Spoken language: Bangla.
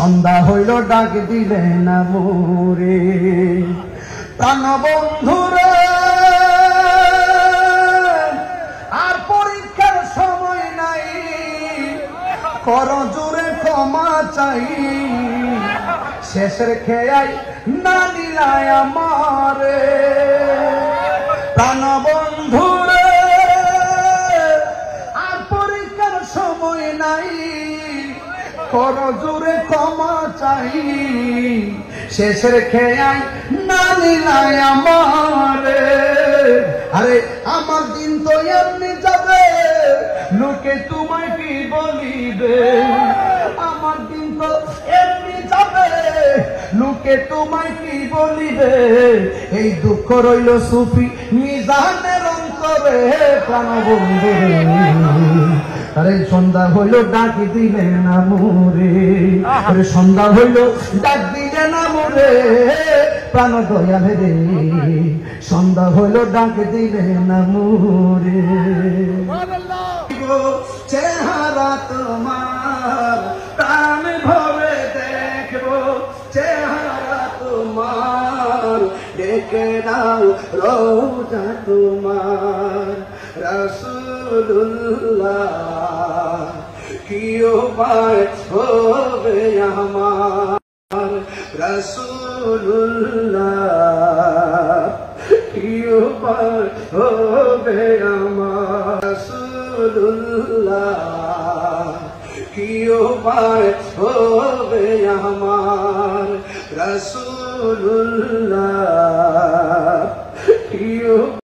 সন্ধ্যা হইল ডাক দিলে না মোরে প্রাণ বন্ধুরে আর পরীক্ষার সময় নাই কর জোরে ক্ষমা চাই শেষের খেয়াই না নিলায় আমারে প্রাণ বন্ধুরে আর পরীক্ষার সময় নাই কর জোরে ক্ষমা চাই শেষের খেয়াই না নিলায় আমারে আরে আমার দিন তো এমনি যাবে লোকে তোমায় কি বলিবে আমার দিন তো এমনি যাবে লোকে তোমায় কি বলিবে এই দুঃখ রইল সুফি মিজানের অন্তরে প্রাণ বন্ধুরে আরে সন্ধ্যা হইল ডাক দিলে না মোরে আরে সন্ধ্যা হইল ডাক দিলে না মোরে প্রাণ দয়াল রে সন্ধ্যা হইল ডাক দিলে না মোরে চেহারা তোমার প্রাণ ভরে দেখবো চেহারা তোমার ডেকে নাও রোজা তোমার রাসূলুল্লাহ কি উপায় হবে আমার রাসূলুল্লাহ কি উপায় হবে আমার রাসূলুল্লাহ কি উপায় হবে আমার রাসূলুল্লাহ কি